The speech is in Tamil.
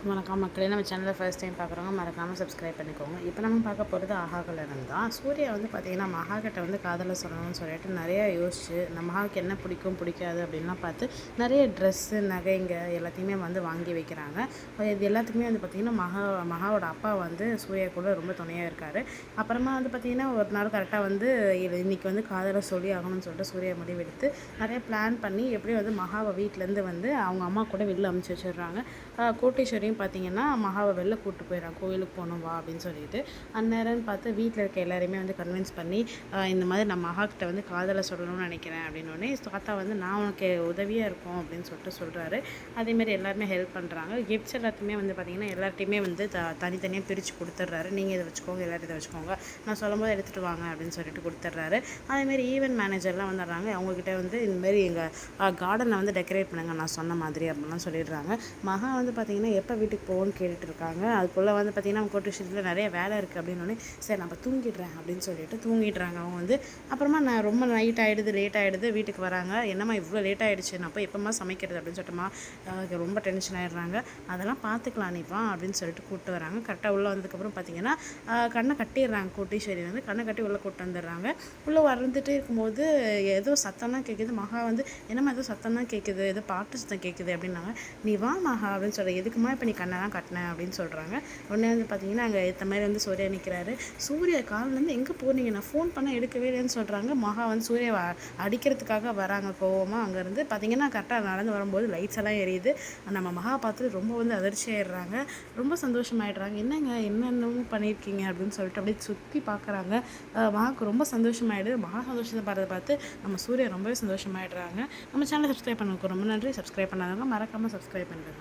எல்லாருக்கும் வணக்கம் மக்களே. நம்ம சேனலை ஃபர்ஸ்ட் டைம் பார்க்குறவங்க மறக்காமல் சப்ஸ்கிரைப் பண்ணிக்கோங்க. இப்போ நம்ம பார்க்க போகிறது ஆஹா கல்யாணம் தான். சூர்யா வந்து பார்த்திங்கன்னா மகாக்கிட்ட வந்து காதலை சொல்லணும்னு சொல்லிட்டு நிறையா யோசிச்சு இந்த மகாவுக்கு என்ன பிடிக்கும் பிடிக்காது அப்படின்லாம் பார்த்து நிறைய ட்ரெஸ்ஸு நகைங்க எல்லாத்தையுமே வந்து வாங்கி வைக்கிறாங்க. இது எல்லாத்துக்குமே வந்து பார்த்திங்கன்னா மகாவோட அப்பா வந்து சூர்யா கூட ரொம்ப துணையாக இருக்கார். அப்புறமா வந்து பார்த்திங்கன்னா ஒரு நாள் கரெக்டாக வந்து இன்றைக்கி வந்து காதலை சொல்லி ஆகணும்னு சொல்லிட்டு சூர்யா முடிவெடுத்து நிறைய பிளான் பண்ணி எப்படியும் வந்து மகாவை வீட்டிலேருந்து வந்து அவங்க அம்மா கூட வெளில அமுச்சு வச்சிடுறாங்க. கோட்டீஸ்வரியும் பார்த்திங்கன்னா மகாவை வெளில கூப்பிட்டு போயிடறான், கோயிலுக்கு போகணும் வா அப்படின்னு சொல்லிட்டு. அந்நேரம்னு பார்த்து வீட்டில் இருக்க எல்லாரையுமே வந்து கன்வின்ஸ் பண்ணி இந்த மாதிரி நான் மகாக்கிட்ட வந்து காதலை சொல்லணும்னு நினைக்கிறேன் அப்படின்னோடனே தாத்தா வந்து நான் உனக்கு உதவியாக இருக்கும் அப்படின்னு சொல்லிட்டு சொல்கிறாரு. அதேமாதிரி எல்லாருமே ஹெல்ப் பண்ணுறாங்க. கிஃப்ட்ஸ் எல்லாத்தையுமே வந்து பார்த்திங்கன்னா எல்லார்ட்டையுமே வந்து தனித்தனியாக பிரித்து கொடுத்துட்றாரு. நீங்கள் இதை வச்சுக்கோங்க, எல்லோரும் இதை வச்சுக்கோங்க, நான் சொல்லும்போது எடுத்துகிட்டு வாங்க அப்படின்னு சொல்லிட்டு கொடுத்துட்றாரு. அதேமாதிரி ஈவென்ட் மேனேஜர்லாம் வந்துடுறாங்க. அவங்கக்கிட்ட வந்து இந்தமாரி எங்கள் கார்டனை வந்து டெக்கரேட் பண்ணுங்கள் நான் சொன்ன மாதிரி அப்படின்லாம் சொல்லிடுறாங்க. மகா வந்து பார்த்திங்கன்னா எப்போ வீட்டுக்கு போகணும்னு கேட்டுட்டு இருக்காங்க. அதுக்குள்ளே வந்து பார்த்திங்கன்னா அவங்க கோட்டேஸ்வரியில் நிறைய வேலை இருக்குது அப்படின்னோடனே சரி நம்ம தூங்கிடுறேன் அப்படின்னு சொல்லிட்டு தூங்கிடுறாங்க அவங்க வந்து. அப்புறமா நான் ரொம்ப லேட் ஆகிடுது வீட்டுக்கு வராங்க. என்னம்மா இவ்வளோ லேட் ஆகிடுச்சு, நான் போய் எப்போம்மா சமைக்கிறது அப்படின்னு சொல்லிட்டுமா ரொம்ப டென்ஷன் ஆகிடுறாங்க. அதெல்லாம் பார்த்துக்கலாம் நீப்பா அப்படின்னு சொல்லிட்டு கூப்பிட்டு வராங்க. கரெக்டாக உள்ளே வந்ததுக்கப்புறம் பார்த்திங்கன்னா கண்ணை கட்டிடுறாங்க. கோட்டீஸ்வரி வந்து கண்ணை கட்டி உள்ளே கூப்பிட்டு வந்துடுறாங்க. உள்ளே வந்துட்டு இருக்கும்போது ஏதோ சத்தம்லாம் கேட்குது. மகா வந்து என்னம்மா ஏதோ சத்தம் தான் கேட்குது, ஏதோ பாட்டு சத்தம் கேட்குது அப்படின்னாங்க. நீ வா மகா அப்படின்னு சொல்ல, எதுக்குமா இப்போ நீ கண்ணெல்லாம் கட்டினேன் அப்படின்னு சொல்கிறாங்க. உடனே வந்து பார்த்திங்கன்னா அங்கே ஏற்ற மாதிரி வந்து சூர்யா நிற்கிறாரு. சூர்யா காலிலேருந்து எங்கே போனீங்க, நான் ஃபோன் பண்ண எடுக்கவே இல்லைன்னு சொல்கிறாங்க. மகா வந்து சூர்யாவை அடிக்கிறதுக்காக வராங்க கோவமாக. அங்கேருந்து பார்த்திங்கன்னா கரெக்டாக நடந்து வரும்போது லைட்ஸ் எல்லாம் எரியுது. நம்ம மகா பார்த்துட்டு ரொம்ப வந்து அதிர்ச்சி ஆகிடுறாங்க, ரொம்ப சந்தோஷமாயிடுறாங்க. என்னங்க என்னென்னமோ பண்ணியிருக்கீங்க அப்படின்னு சொல்லிட்டு அப்படியே சுற்றி பார்க்குறாங்க. மகாவுக்கு ரொம்ப சந்தோஷமாயிடுது. மகா சந்தோஷத்தை பார்த்து நம்ம சூர்யா ரொம்பவே சந்தோஷமாயிடுறாங்க. நம்ம சேனலை சப்ஸ்கிரைப் பண்ணுறதுக்கு ரொம்ப நன்றி. சப்ஸ்கிரைப் பண்ணாதவங்க மறக்காமல் சப்ஸ்கிரைப் பண்ணுறேன்.